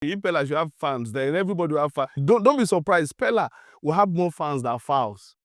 If Pella should have fans, then everybody will have fans. Don't be surprised. Pella will have more fans than fouls.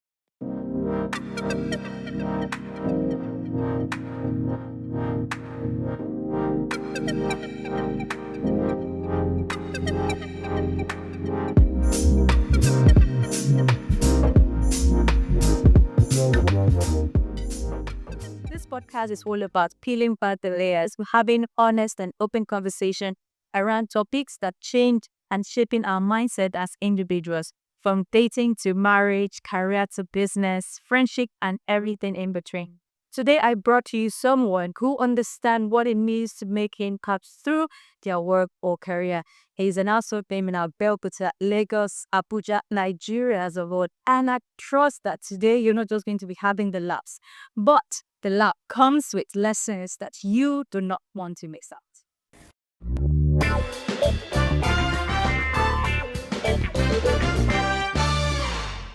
This podcast is all about peeling back the layers, having honest and open conversation around topics that change and shaping our mindset as individuals, from dating to marriage, career to business, friendship, and everything in between. Today, I brought to you someone who understands what it means to make impacts through their work or career. He's an household name in Abeokuta, Lagos, Abuja, Nigeria as a whole. And I trust that today you're not just going to be having the laughs, but the laugh comes with lessons that you do not want to miss out.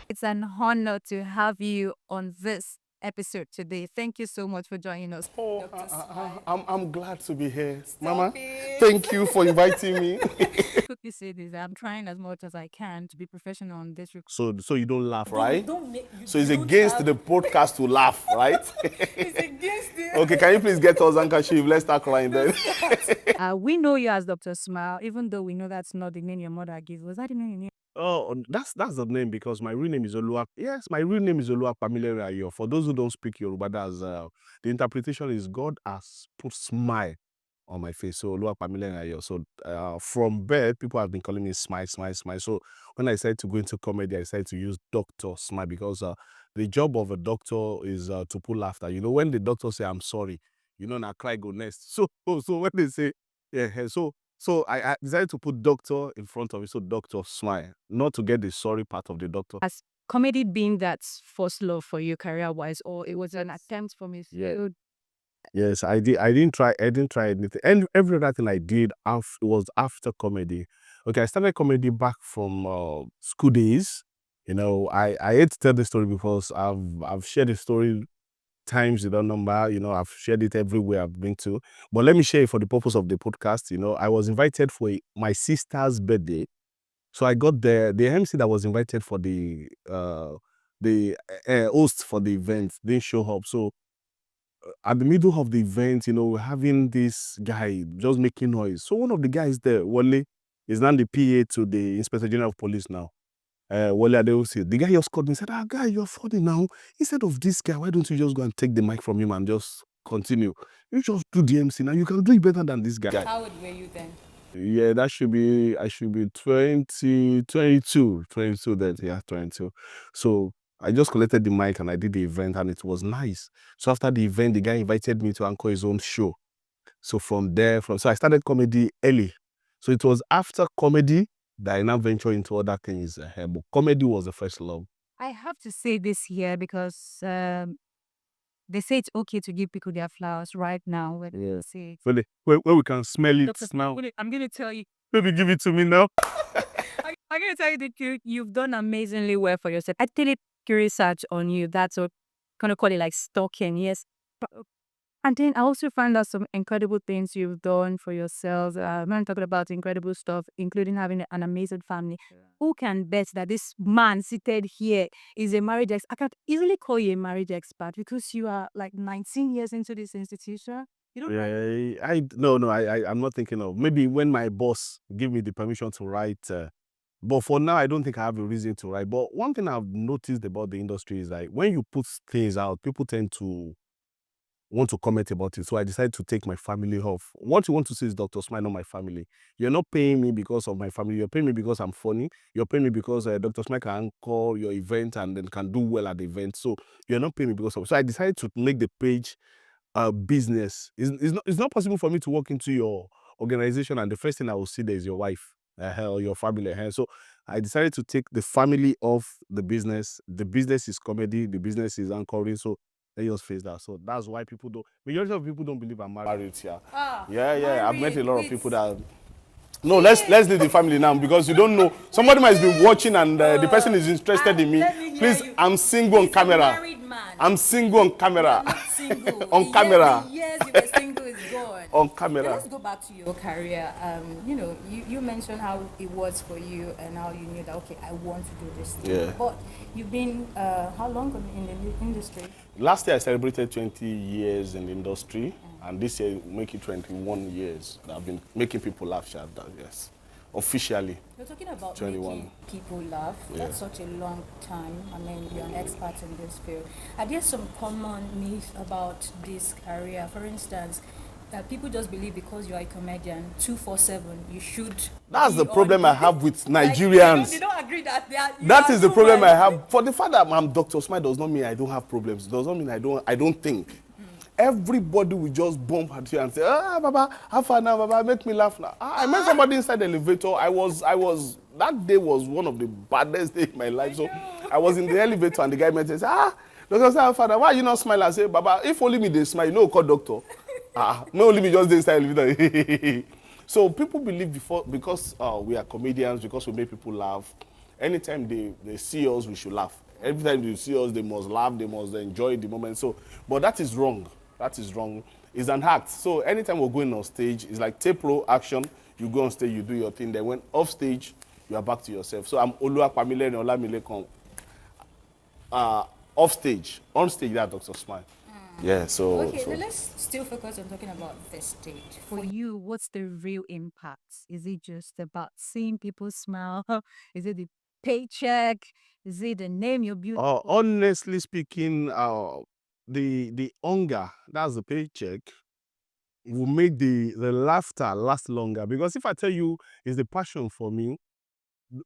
It's an honor to have you on this episode today. Thank you so much for joining us. Oh, I'm glad to be here. Mama, thank you for inviting me. Quickly say this, I'm trying as much as I can to be professional on this. So you don't laugh, right? So it's against the podcast to laugh, right? It's against it. Okay, can you please get us handkerchief? Let's start crying then. We know you as Dr. Smile, even though we know that's not the name your mother gave. Was that the name you knew? Oh, that's the name because my real name is Oluwa. Yes, my real name is Oluwa Pamilere. For those who don't speak Yoruba, that's the interpretation is God has put smile on my face. So Oluwa Pamilere. So from birth, people have been calling me Smile, Smile, Smile. So when I decided to go into comedy, I decided to use Dr. Smile because the job of a doctor is to put laughter. You know, when the doctor say I'm sorry, you know, now cry go next. So when they say so I decided to put doctor in front of it, so Dr. Smile, not to get the sorry part of the doctor. Has comedy been that first love for you career-wise, or it was an attempt for me? Yeah. Yes, I did. I didn't try anything. And every other thing I did was after comedy. Okay, I started comedy back from school days. You know, I hate to tell the story because I've shared the story times without number. You know, I've shared it everywhere I've been to. But let me share it for the purpose of the podcast. You know, I was invited for my sister's birthday. So I got the MC that was invited for the host for the event didn't show up. So at the middle of the event, you know, we're having this guy just making noise. So one of the guys there, Wale, is now the PA to the Inspector General of Police now. Wale Adeosi. The guy just called me and said, guy, you're funny now. Instead of this guy, why don't you just go and take the mic from him and just continue? You just do the MC now. You can do it better than this guy. How old were you then? Yeah, I should be 22 then. Yeah, 22. So I just collected the mic and I did the event and it was nice. So after the event, the guy invited me to anchor his own show. So so I started comedy early. So it was after comedy that I now ventured into other things. But comedy was the first love. I have to say this here because they say it's okay to give people their flowers right now. Yeah. Say, Where we can smell it Dr. now. I'm going to tell you. Maybe give it to me now. I'm going to tell you that you've done amazingly well for yourself. I did a research on you. That's what kind of call it like stalking. Yes. And then I also found out some incredible things you've done for yourselves. I'm talking about incredible stuff, including having an amazing family. Yeah. Who can bet that this man seated here is a marriage expert? I can easily call you a marriage expert because you are like 19 years into this institution. You don't I'm not thinking of maybe when my boss give me the permission to write. But for now, I don't think I have a reason to write. But one thing I've noticed about the industry is like when you put things out, people tend to want to comment about it. So I decided to take my family off. What you want to see is Dr. Smile, not my family. You're not paying me because of my family. You're paying me because I'm funny. You're paying me because Dr. Smile can call your event and then can do well at the event. So you're not paying me because of. So I decided to make the page business. It's not possible for me to walk into your organization and the first thing I will see there is your wife or your family. So I decided to take the family off the business. The business is comedy. The business is anchoring. So they just face that. So that's why majority of people don't believe I'm married here. Yeah. I've met a lot of people that. No, let's leave the family now because you don't know. Somebody might be watching and the person is interested in me. Please, I'm single on camera. I'm single on camera. Single. On camera. Yes, you were single is gone. on So camera. let's go back to your career. You mentioned how it was for you and how you knew that, okay, I want to do this thing. Yeah. But you've been, how long in the industry? Last year I celebrated 20 years in the industry, and this year make it 21 years. I've been making people laugh, yes. Officially. You're talking about 21. making people laugh. That's such a long time. I mean, you're an expert in this field. Are there some common myths about this career? For instance, that people just believe because you're a comedian, 247, you should. That's the be problem on I have with Like, Nigerians. they don't agree that they are. That is the problem I have. For the fact that I'm Dr. Smile does not mean I don't have problems. Does not mean I don't think. Everybody will just bump at you and say, Baba, have fun now, Baba, make me laugh now. I met somebody inside the elevator. That day was one of the baddest days in my life. So I was in the elevator and the guy met me and said, Dr. Smile, Father, why are you not smiling? I said, Baba, if only me they smile, you know, call doctor. No, only me just dey inside the elevator. So people believe because we are comedians, because we make people laugh, anytime they see us, we should laugh. Every time they see us, they must laugh, they must enjoy the moment. So, but that is wrong. That is wrong. It's an act. So anytime we're going on stage, it's like tape roll action. You go on stage, you do your thing. Then when off stage, you are back to yourself. So I'm Oluwapamilere Olamilekan. Off stage, on stage, that's Dr. Smile. Yeah. So. Okay, then let's still focus on talking about the stage. For you, what's the real impact? Is it just about seeing people smile? Is it the paycheck? Is it the name you're building? Honestly speaking, the hunger, that's the paycheck, will make the laughter last longer. Because if I tell you it's the passion for me,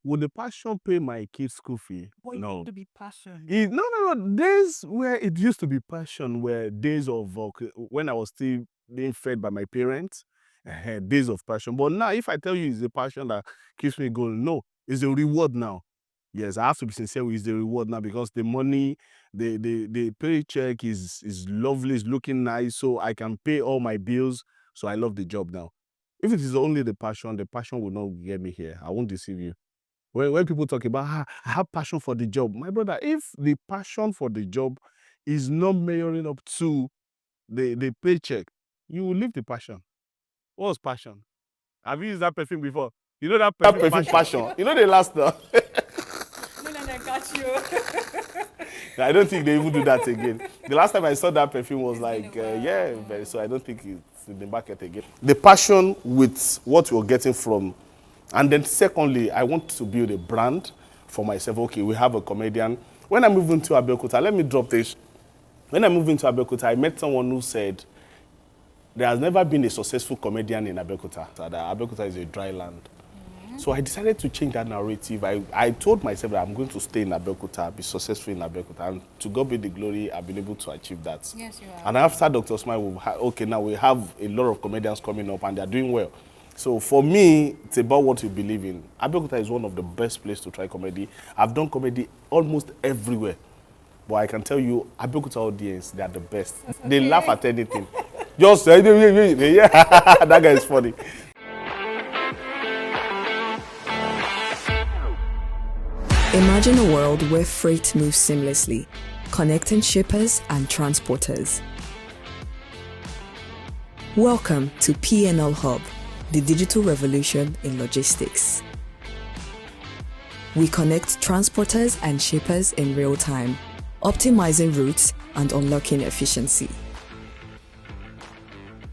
would the passion pay my kids' school fee? No. To be passion. No. Days where it used to be passion were days of when I was still being fed by my parents, days of passion. But now, if I tell you it's the passion that keeps me going, no, it's the reward now. Yes, I have to be sincere with the reward now because the money, the paycheck is lovely, it's looking nice, so I can pay all my bills. So I love the job now. If it is only the passion will not get me here. I won't deceive you. When people talk about, I have passion for the job, my brother, if the passion for the job is not measuring up to the paycheck, you will leave the passion. What's passion? Have you used that perfume before? You know that perfume passion. You know they last now. No, got you. I don't think they even do that again. The last time I saw that perfume was like, so I don't think it's in the market again. The passion with what you're getting from, and then secondly, I want to build a brand for myself. Okay, we have a comedian. When I moved into Abeokuta, let me drop this. When I moved into Abeokuta, I met someone who said, there has never been a successful comedian in Abeokuta. That Abeokuta is a dry land. So I decided to change that narrative. I told myself that I'm going to stay in Abeokuta, be successful in Abeokuta, and to God be the glory, I've been able to achieve that. Yes, you are. And after Dr. Smile, now we have a lot of comedians coming up, and they're doing well. So for me, it's about what you believe in. Abeokuta is one of the best places to try comedy. I've done comedy almost everywhere. But I can tell you, Abeokuta audience, they are the best. Okay. They laugh at anything. Just, yeah, that guy is funny. Imagine a world where freight moves seamlessly, connecting shippers and transporters. Welcome to P&L Hub, the digital revolution in logistics. We connect transporters and shippers in real time, optimizing routes and unlocking efficiency.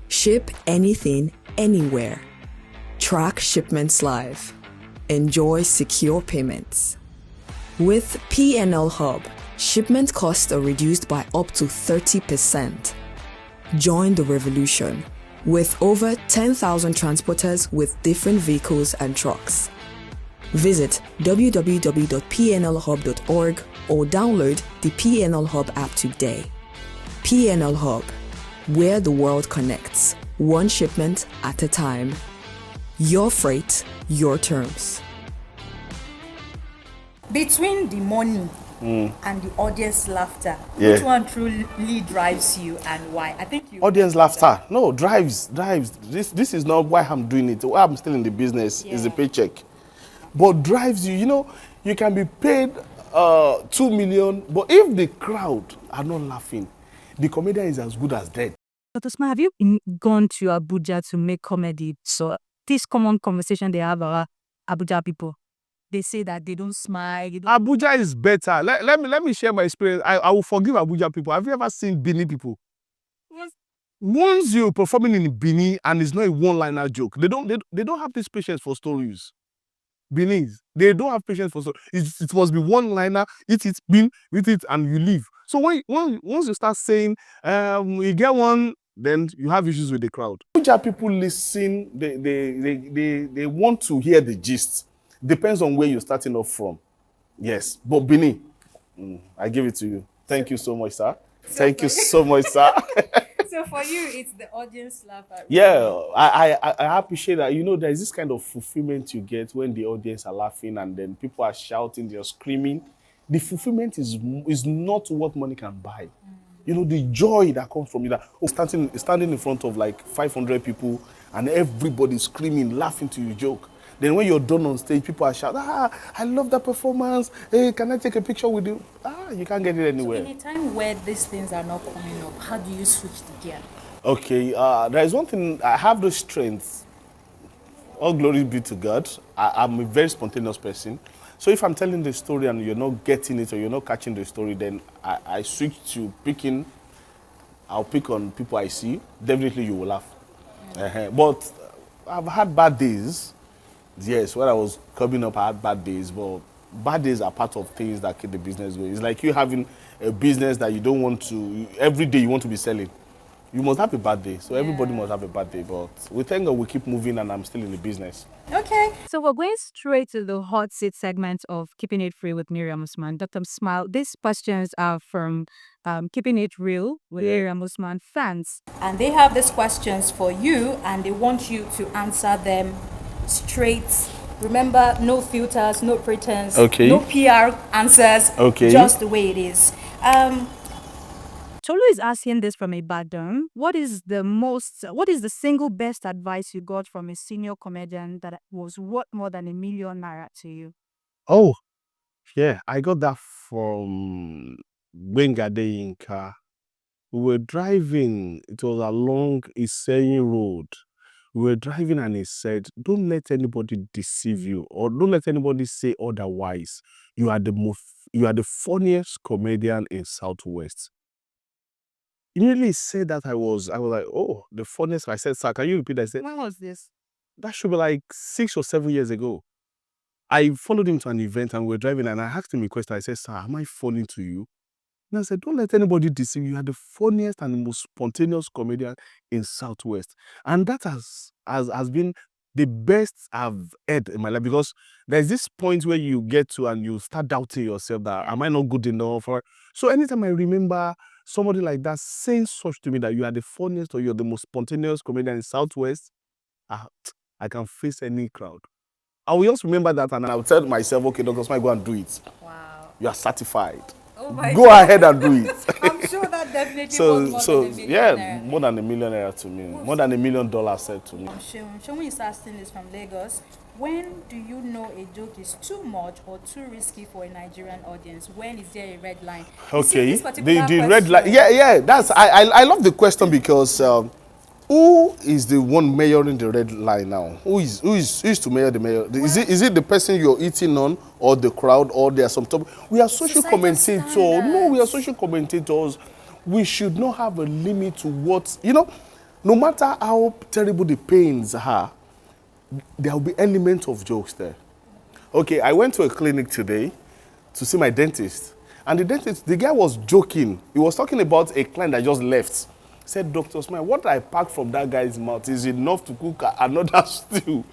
Ship anything, anywhere. Track shipments live. Enjoy secure payments. With P&L Hub, shipment costs are reduced by up to 30%. Join the revolution with over 10,000 transporters with different vehicles and trucks. Visit www.pnlhub.org or download the P&L Hub app today. P&L Hub, where the world connects, one shipment at a time. Your freight, your terms. Between the money and the audience laughter, which one truly drives you and why? I think you. Audience laughter. No, drives. This is not why I'm doing it. Why I'm still in the business is the paycheck. But drives you, you can be paid 2 million, but if the crowd are not laughing, the comedian is as good as dead. Dr. Smile, have you gone to Abuja to make comedy? So this common conversation they have about Abuja people. They say that they don't smile. Abuja is better. Let me share my experience. I will forgive Abuja people. Have you ever seen Benin people? Yes. Once you're performing in Benin and it's not a one-liner joke, they don't have this patience for stories. Benin, they don't have patience for stories. It must be one-liner. Eat it, and you leave. So once you start saying, you get one, then you have issues with the crowd. Abuja people listen. They want to hear the gist. Depends on where you're starting off from. Yes, but Benin, I give it to you. Thank you so much, sir. Thank you so much, sir. So for you, it's the audience laugh at Yeah, I appreciate that. You know, there's this kind of fulfillment you get when the audience are laughing and then people are shouting, they're screaming. The fulfillment is not what money can buy. You know, the joy that comes from it. That standing in front of like 500 people and everybody screaming, laughing to your joke. Then when you're done on stage, people are shouting, I love that performance. Hey, can I take a picture with you? You can't get it anywhere. So in a time where these things are not coming up, how do you switch the gear? Okay, there is one thing, I have the strength. All glory be to God. I'm a very spontaneous person. So if I'm telling the story and you're not getting it or you're not catching the story, then I switch to picking. I'll pick on people I see. Definitely you will laugh. But I've had bad days. Yes, when I was coming up, I had bad days. But bad days are part of things that keep the business going. It's like you having a business that you don't want to, every day you want to be selling. You must have a bad day. So everybody must have a bad day. But we thank God we keep moving and I'm still in the business. Okay. So we're going straight to the hot seat segment of Keeping It Free with Miriam Usman. Dr. Smile, these questions are from Keeping It Real with Miriam Usman fans. And they have these questions for you and they want you to answer them straight. Remember, no filters, no pretense, no PR answers, just the way it is. Tolu is asking this from Ibadan. What is the single best advice you got from a senior comedian that was worth more than ₦1 million to you? Oh, yeah. I got that from Gbenga Deyinka. We were driving. It was along Iseyin Road. We were driving and he said, don't let anybody deceive you or don't let anybody say otherwise. You are the funniest comedian in Southwest. Immediately he said that I was like, oh, the funniest. I said, sir, can you repeat that? I said, When was this? that should be like 6 or 7 years ago. I followed him to an event and we were driving and I asked him a question. I said, sir, am I funny to you? And I said, don't let anybody deceive you. You are the funniest and the most spontaneous comedian in Southwest. And that has been the best I've heard in my life because there's this point where you get to and you start doubting yourself that, am I not good enough? So anytime I remember somebody like that saying such to me that you are the funniest or you're the most spontaneous comedian in Southwest, I can face any crowd. I will just remember that and I'll tell myself, okay, Dr. Smile, go and do it. Wow. You are certified. Oh my Go ahead and do it. I'm sure that definitely was more than $1 million. Yeah, more than $1 million to me. More than $1 million said to me. Seun is asking this from Lagos. When do you know a joke is too much or too risky for a Nigerian audience? When is there a red line? Okay, the red line. Yeah. That's I love the question because who is the one measuring the red line now? Who is to measure the mayor? Is it the person you're eating on or the crowd or there are some top? We are social commentators. No, we are social commentators. We should not have a limit to what, no matter how terrible the pains are, there will be elements of jokes there. Okay, I went to a clinic today to see my dentist. And the guy was joking. He was talking about a client that just left. Said, Dr. Smile, what I packed from that guy's mouth is enough to cook another stew.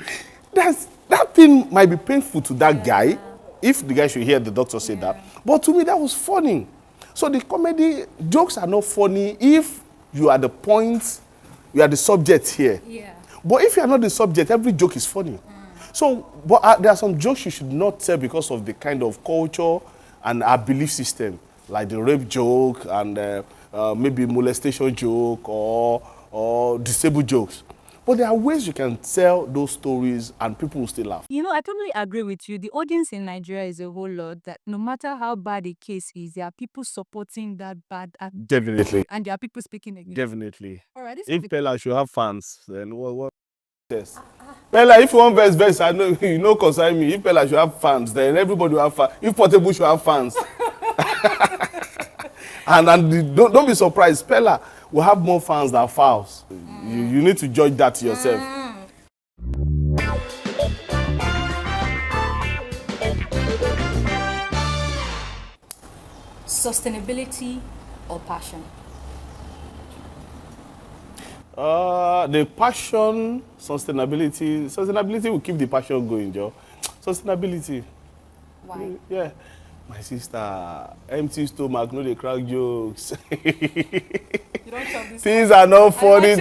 That thing might be painful to that guy, if the guy should hear the doctor say that. But to me, that was funny. So the comedy jokes are not funny if you are the subject here. Yeah. But if you are not the subject, every joke is funny. So, but there are some jokes you should not tell because of the kind of culture and our belief system, like the rape joke and maybe molestation joke or disabled jokes. But there are ways you can tell those stories and people will still laugh. You know, I totally agree with you. The audience in Nigeria is a whole lot that no matter how bad a case is, there are people supporting that bad act. Definitely. And there are people speaking against. Definitely. All right, this If is Pella should have fans, then what? Yes. Pella, if you want verse, I know you know concern me. If Pella should have fans, then everybody will have fans. If Portable should have fans. and don't be surprised, Pella will have more fans than fouls. You need to judge that yourself. Sustainability or passion? The passion, sustainability will keep the passion going, Joe. Sustainability. Why? Yeah. My sister, empty stomach, no dey crack jokes. You don't chop this Things are not funny.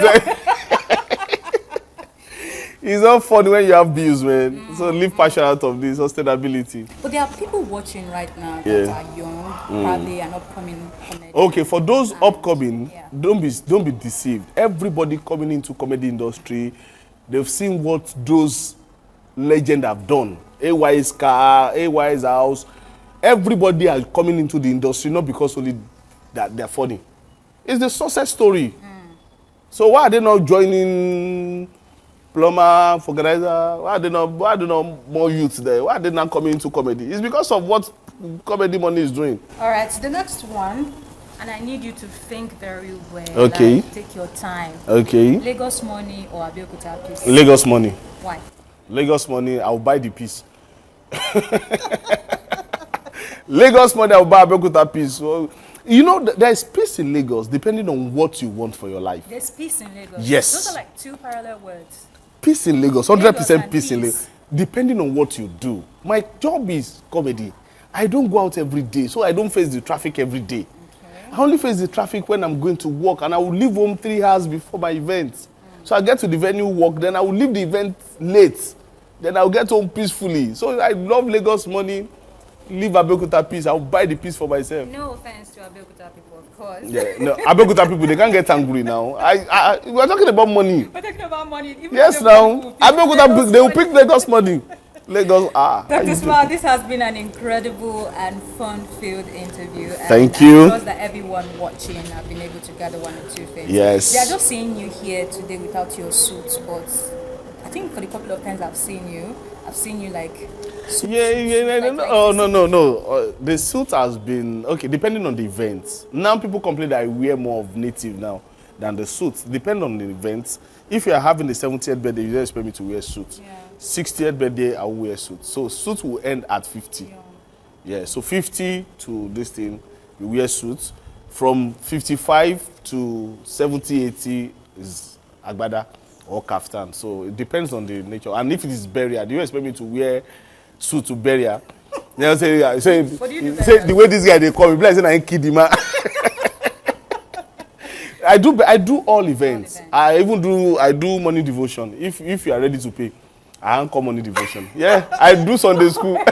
It's not funny when you have bills, man. So leave passion out of this, sustainability. But there are people watching right now that Yeah. are young, probably an upcoming comedian. Okay, for those upcoming, yeah. don't be deceived. Everybody coming into comedy industry, they've seen what those legends have done. AY's car, AY's house. Everybody are coming into the industry not because only that they're funny. It's the success story. So why are they not joining plumber, organizer? Why are they not more youths there? Why are they not coming into comedy? It's because of what comedy money is doing. All right, so the next one, and I need you to think very well. Okay. Like, take your time. Okay. Lagos Money or Abeokuta Peace? Lagos Money. Why? Lagos Money, I'll buy the piece. Lagos Money, I'll buy Abeokuta piece. So, you know, there is peace in Lagos depending on what you want for your life. There's peace in Lagos. Yes. Those are like two parallel words. Peace in Lagos, Lagos 100% and peace in peace. Lagos. Depending on what you do. My job is comedy. I don't go out every day, so I don't face the traffic every day. Okay. I only face the traffic when I'm going to work, and I will leave home 3 hours before my event. So I get to the venue, work, then I will leave the event late. Then I'll get home peacefully. So I love Lagos Money. Leave Abeokuta piece. I'll buy the piece for myself. No offense to Abeokuta people, of course. Yeah, no, Abeokuta people, they can't get angry now. We're talking about money. We're talking about money. Even Yes, Abeokuta now. people pick Abeokuta Lagos people, they will Money. pick Lagos Money. Lagos, Dr. Smile, this has been an incredible and fun-filled interview. And Thank you. I trust that everyone watching have been able to gather one or two things. Yes. They are just seeing you here today without your suit, but I think for the couple of times I've seen you like... No. The suit has been, okay, depending on the event. Now people complain that I wear more of native now than the suit. Depending on the event. If you are having the 70th birthday, you don't expect me to wear a suit. Yeah. 60th birthday, I will wear a suit. So suit will end at 50. Yeah, so 50 to this thing, you wear suits. From 55 to 70, 80 is agbada or kaftan. So it depends on the nature. And if it is burial, do you expect me to wear suit to burial? They'll say, What do you do say the way this guy they call me, like say I kid him. I do all events. I do morning devotion. If you are ready to pay, I don't call morning devotion. Yeah, I do Sunday school.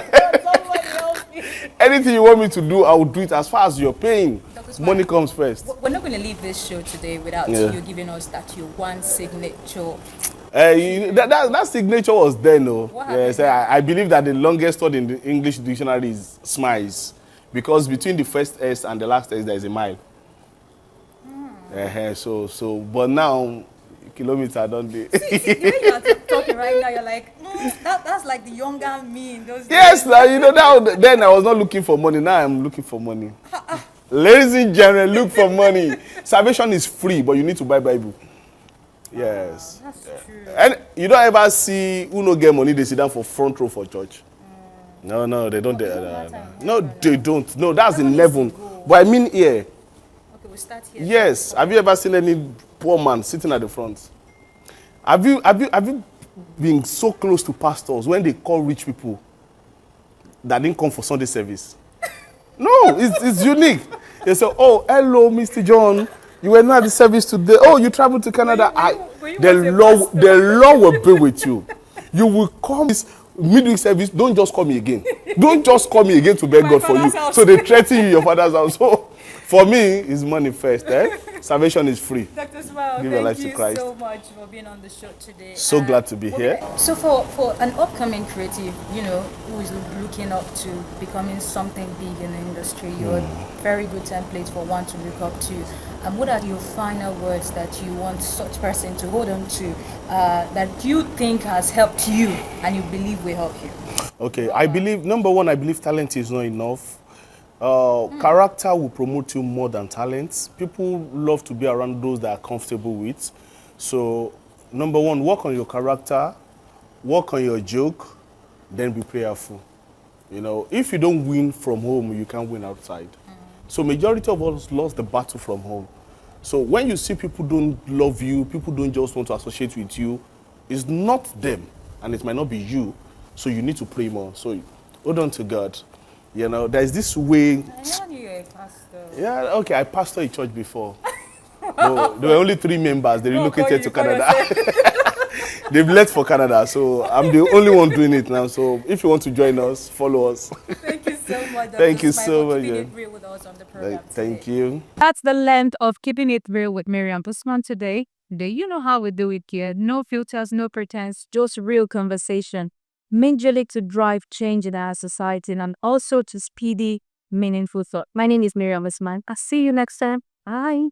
Anything you want me to do, I will do it as far as you're paying. Money comes first. We're not going to leave this show today without you giving us that your one signature. That signature was there, no. What Yes, I believe that the longest word in the English dictionary is smiles, because between the first S and the last S there is a mile. But now kilometer don't they? See, the way you are talking right now, you're like, that's like the younger me in those days. Yes, now you know now. Then I was not looking for money. Now I'm looking for money. Ladies and gentlemen, look for money. Salvation is free, but you need to buy Bible. Yes. That's true. And you don't ever see who no get money, they sit down for front row for church. No, they don't. No, they don't. No, that's in heaven. But I mean here. Okay, we'll start here. Yes. Have you ever seen any poor man sitting at the front? Have you been so close to pastors when they call rich people that didn't come for Sunday service? No, it's unique. They say, "Oh, hello, Mr. John. You were not at the service today. Oh, you traveled to Canada." The law will be with you. You will come this midweek service. Don't just call me again. Don't just call me again to beg God for you. House. So they threaten you in your father's house. So For me, it's money first. Salvation is free. Dr. Smile, Give your life thank to you Christ. so much for being on the show today. So glad to be here. So for an upcoming creative, who is looking up to becoming something big in the industry, you're a very good template for one to look up to. What are your final words that you want such person to hold on to that you think has helped you and you believe will help you? Okay, I believe, number one, I believe talent is not enough. Character will promote you more than talent. People love to be around those that are comfortable with. So, number one, work on your character, work on your joke, then be prayerful. If you don't win from home, you can't win outside. So majority of us lost the battle from home. So when you see people don't love you, people don't just want to associate with you, it's not them, and it might not be you. So you need to pray more. So hold on to God. There's this way. I know you're a pastor. Yeah, okay, I pastored a church before. But there were only 3 members. They relocated to Canada. They've left for Canada, so I'm the only one doing it now. So if you want to join us, follow us. Thank you so much. Dr. Thank you Smile, so for much. keeping it real with us on the program Thank today. you. That's the length of Keeping It Real with Miriam Busman today. Do you know how we do it here? No filters, no pretense, just real conversation. Majorly to drive change in our society and also to speedy, meaningful thought. My name is Miriam Busman. I'll see you next time. Bye.